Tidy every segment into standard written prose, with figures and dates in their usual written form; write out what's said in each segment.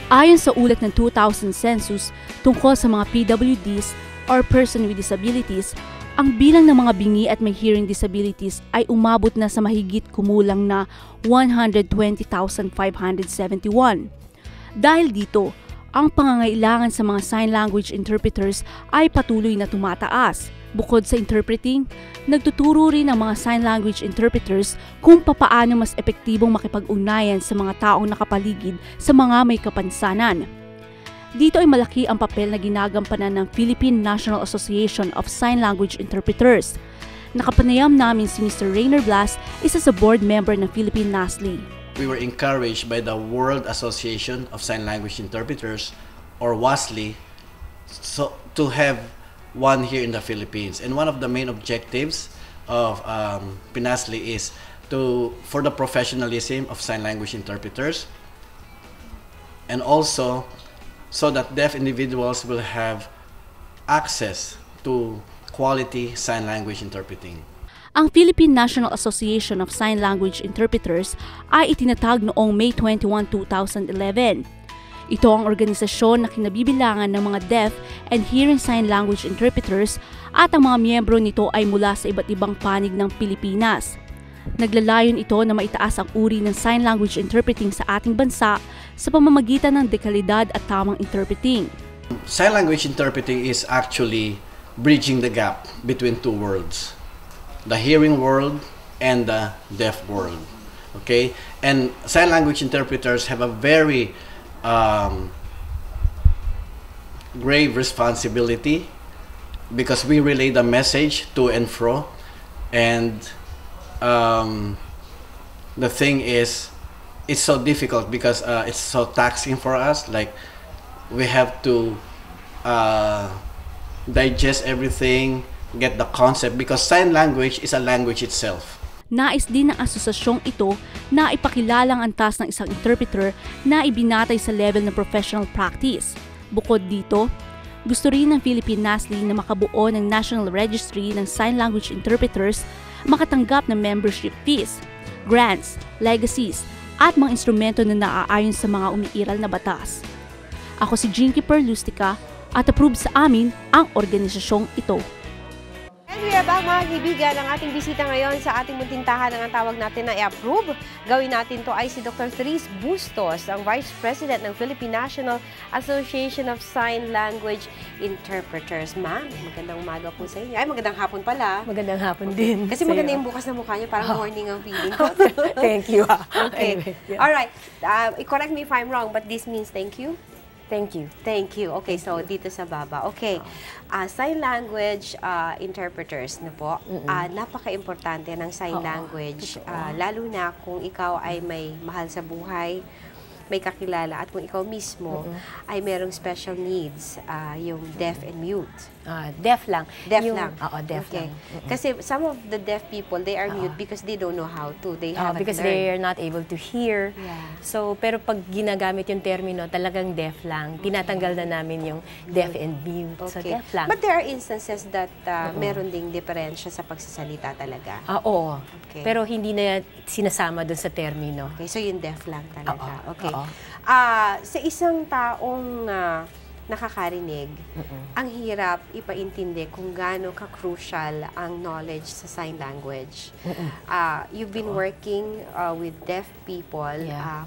Ayon sa ulat ng 2000 census tungkol sa mga PWDs or person with disabilities, ang bilang ng mga bingi at may hearing disabilities ay umabot na sa mahigit kumulang na 120,571. Dahil dito, ang pangangailangan sa mga sign language interpreters ay patuloy na tumataas. Bukod sa interpreting, nagtuturo rin ang mga sign language interpreters kung papaano mas epektibong makipag-ugnayan sa mga taong nakapaligid sa mga may kapansanan. Dito ay malaki ang papel na ginagampanan ng Philippine National Association of Sign Language Interpreters. Nakapanayam namin si Mr. Rainer Blas, isa sa board member ng Philippine NASLI. We were encouraged by the World Association of Sign Language Interpreters, or WASLI, to have one here in the Philippines. And one of the main objectives of PNASLI is for the professionalism of sign language interpreters, and also so that deaf individuals will have access to quality sign language interpreting. Ang Philippine National Association of Sign Language Interpreters ay itinatag noong May 21, 2011. Ito ang organisasyon na kinabibilangan ng mga deaf and hearing sign language interpreters at ang mga miyembro nito ay mula sa iba't ibang panig ng Pilipinas. Naglalayon ito na maitaas ang uri ng sign language interpreting sa ating bansa sa pamamagitan ng dekalidad at tamang interpreting. Sign language interpreting is actually bridging the gap between two worlds, the hearing world and the deaf world. Okay? And sign language interpreters have a very grave responsibility because we relay the message to and fro, and the thing is, it's so difficult because it's so taxing for us. Like, we have to digest everything, get the concept, because sign language is a language itself. Nais din ng asosasyong ito na ipakilalang antas ng isang interpreter na ibinatay sa level ng professional practice. Bukod dito, gusto rin ng Philippine NASLI na makabuo ng National Registry ng Sign Language Interpreters, makatanggap ng membership fees, grants, legacies, at mga instrumento na naaayon sa mga umiiral na batas. Ako si Jinky Perlustica at APRUB sa amin ang organisasyong ito. And we are back mga kaibigan. Ang ating bisita ngayon sa ating munting tahanan ang tawag natin na APRUB. Gawin natin to ay si Dr. Therese Bustos, ang Vice President ng Philippine National Association of Sign Language Interpreters. Ma'am, magandang umaga po sa inyo. Ay, magandang hapon pala. Magandang hapon din. Kasi maganda yung bukas na mukha niyo, parang morning ang feeling ko. Thank you. Okay. Anyway, yeah. Alright. Correct me if I'm wrong, but this means thank you? Thank you. Thank you. Okay, so dito sa baba. Okay. Sign language interpreters na po. Napaka-importante ng sign language. Lalo na kung ikaw ay may mahal sa buhay, may kakilala, at kung ikaw mismo ay merong special needs, yung deaf and mute. Deaf lang. Deaf lang. Oo, deaf lang. Kasi some of the deaf people, they are mute because they don't know how to. They haven't because learned. they are not able to hear. Yeah. So, pero pag ginagamit yung termino, talagang deaf lang. Tinatanggal na namin yung deaf and mute. So, deaf lang. But there are instances that meron ding diferensya sa pagsasalita talaga. Oo. Okay. Pero hindi na sinasama doon sa termino. Okay, so yung deaf lang talaga. Okay. Oo. Sa isang taong nakakarinig, ang hirap ipaintindi kung gaano ka-crucial ang knowledge sa sign language. You've been working with deaf people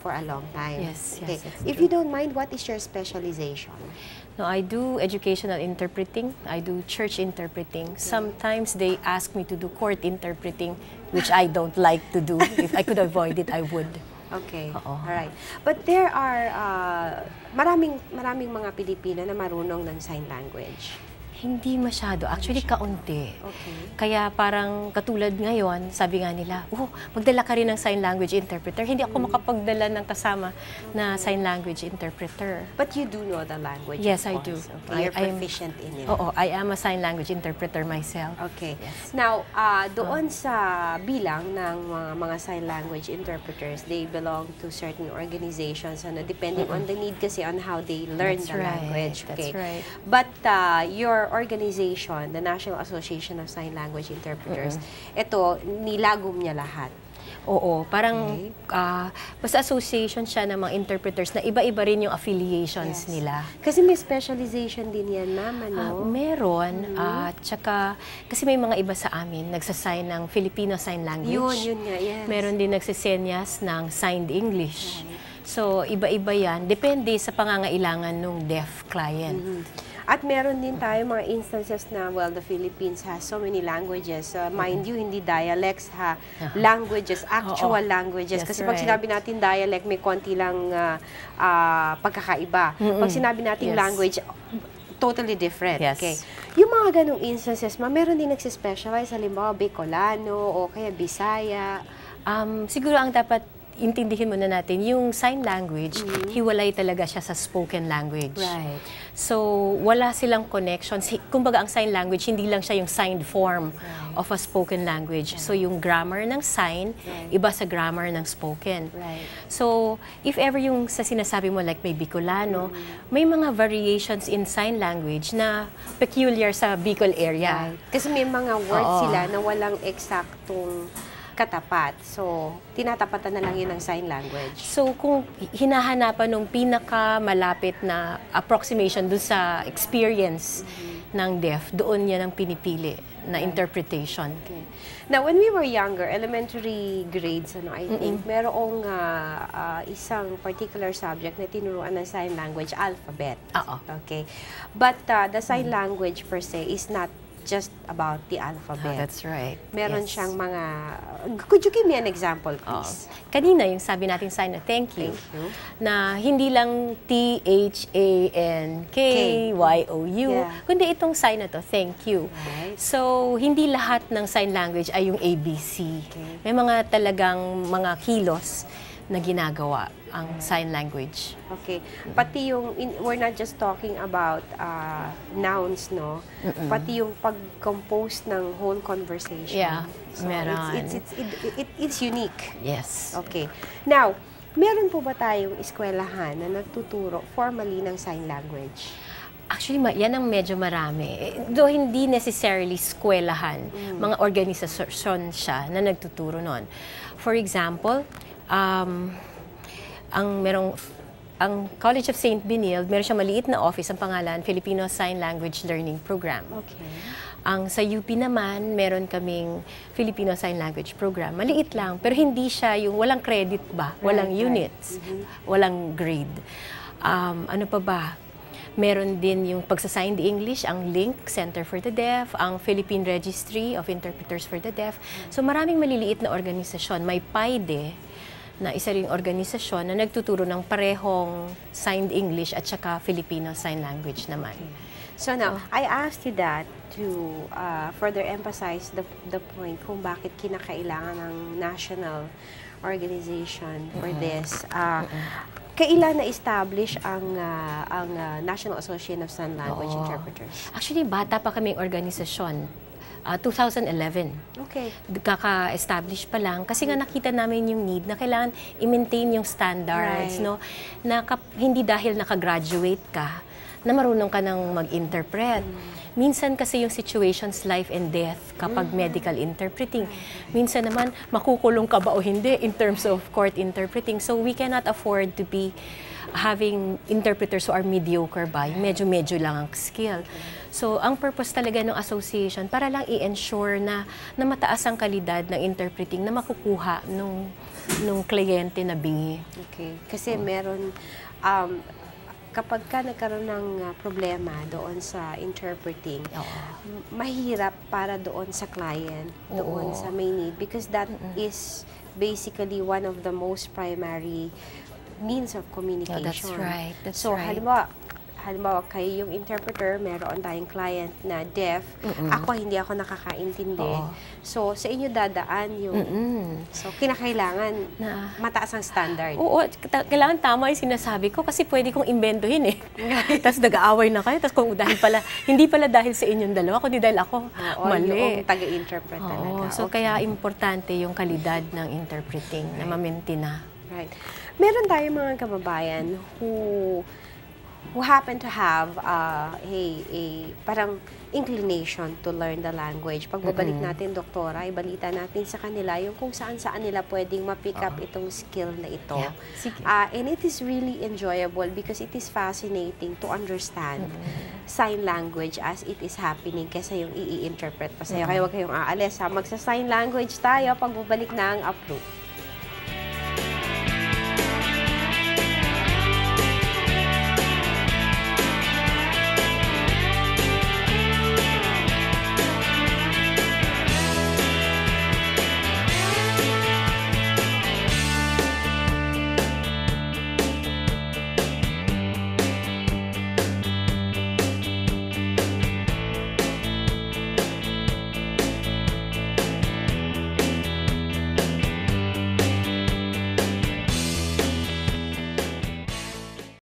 for a long time. Yes, okay. yes. If you don't mind, what is your specialization? No, I do educational interpreting. I do church interpreting. Sometimes they ask me to do court interpreting, which I don't like to do. If I could avoid it, I would. Okay. Alright. But there are maraming mga Pilipino na marunong ng sign language. Hindi masyado. Actually, kaunti. Okay. Kaya parang katulad ngayon, sabi nga nila, magdala ka rin ng sign language interpreter. Hindi ako makapagdala ng kasama na sign language interpreter. But you do know the language, Yes, of I course. do. Okay. You're proficient in it. Oo, I am a sign language interpreter myself. Okay. Yes. Now, doon sa bilang ng mga sign language interpreters, they belong to certain organizations, depending on the need kasi on how they learn the language. Okay. That's right. But your organization, the National Association of Sign Language Interpreters, ito, nilagom niya lahat. Oo, parang basta association siya ng mga interpreters na iba-iba rin yung affiliations nila. Kasi may specialization din yan, ma'am, ano? Meron, tsaka kasi may mga iba sa amin nagsasign ng Filipino Sign Language. Yun nga, yes. Meron din nagsisenyas ng Signed English. So, iba-iba yan. Depende sa pangangailangan ng deaf client. At meron din tayo mga instances na, well, the Philippines has so many languages. Mind you, hindi dialects ha. Languages, actual languages. That's Kasi pag right. sinabi natin dialect, may konti lang pagkakaiba. Pag sinabi natin language, totally different. Yes. Okay. Yung mga ganong instances, meron din nagsispecialize, halimbawa, Bicolano o kaya Bisaya. Siguro ang dapat intindihin muna natin, yung sign language, hiwalay talaga siya sa spoken language. Right. So, wala silang connections. Kumbaga, ang sign language, hindi lang siya yung signed form of a spoken language. So, yung grammar ng sign, iba sa grammar ng spoken. Right. So, if ever yung sa sinasabi mo, like may Bicolano, may mga variations in sign language na peculiar sa Bicol area. Right. Kasi may mga words sila na walang eksaktong katapat. So, tinatapatan na lang yun ng sign language. So, kung hinahanapan ng pinaka-malapit na approximation dun sa experience ng deaf, doon yan ang pinipili na interpretation. Okay. Now, when we were younger, elementary grades, I think, merong isang particular subject na tinuruan ng sign language, alphabet. Okay. But the sign language per se is not just about the alphabet. That's right. Meron Yes. siyang mga... Could you give me an example, please? Kanina, yung sabi natin sign na thank you, na hindi lang THANKYOU, kundi itong sign na to, thank you. Right. So, hindi lahat ng sign language ay yung ABC. May mga talagang mga kilos na ginagawa ang sign language. Okay. Pati yung, we're not just talking about nouns, no? Pati yung pag-compose ng whole conversation. Yeah, So meron. it's unique. Yes. Okay. Now, meron po ba tayong eskwelahan na nagtuturo formally ng sign language? Actually, yan ang medyo marami. Though hindi necessarily eskwelahan, mga organisasyon siya na nagtuturo nun. For example, ang College of St. Benilde, meron siya maliit na office, ang pangalan, Filipino Sign Language Learning Program. Okay. Ang sa UP naman, meron kaming Filipino Sign Language Program. Maliit lang, pero hindi siya yung walang credit ba, walang units, walang grade. Ano pa ba? Meron din yung pagsa-signed English, ang LINK, Center for the Deaf, ang Philippine Registry of Interpreters for the Deaf. So maraming maliliit na organisasyon. May PAIDE, na isa ring organisasyon na nagtuturo ng parehong signed English at saka Filipino Sign Language naman. So now, I asked you that to further emphasize the point kung bakit kinakailangan ng national organization for this. Kailan na-establish ang National Association of Sign Language Interpreters? Actually, bata pa kaming organisasyon. 2011. Okay. Kaka-establish pa lang kasi nga nakita namin yung need na kailangan i-maintain yung standards, no? Na hindi dahil naka-graduate ka na marunong ka nang mag-interpret. Minsan kasi yung situations life and death kapag medical interpreting. Minsan naman makukulong ka ba o hindi in terms of court interpreting. So we cannot afford to be having interpreters who are mediocre ba, medyo-medyo lang ang skill. So, ang purpose talaga ng association para lang i-ensure na mataas ang kalidad ng interpreting na makukuha nung kliyente na bingi. Okay. Kasi meron, kapag ka nagkaroon ng problema doon sa interpreting, mahirap para doon sa client, doon sa may need, because that is basically one of the most primary means of communication. That's right. That's so, right. halimbawa, kayo yung interpreter, meron tayong client na deaf, hindi ako nakakaintindi. So, sa inyo dadaan yung... So, kinakailangan na mataas ang standard. Oo, kailangan tama yung sinasabi ko kasi pwede kong imbentohin eh. Tapos nag-aaway na kayo, tapos kung dahil pala, hindi pala dahil sa inyong dalawa, kundi dahil ako mali. Yung taga-interpret talaga. So, kaya importante yung kalidad ng interpreting na ma-maintain na. Right. Meron tayong mga kababayan who who happen to have a parang inclination to learn the language. Pagbabalik natin, doktora, ibalita natin sa kanila yung kung saan-saan nila pwedeng ma-pick up itong skill na ito. Yeah. Sige. And it is really enjoyable because it is fascinating to understand sign language as it is happening kaysa yung i-interpret pa sa'yo. Kaya huwag kayong aalis. Magsa-sign language tayo pagbabalik na ang APRUB.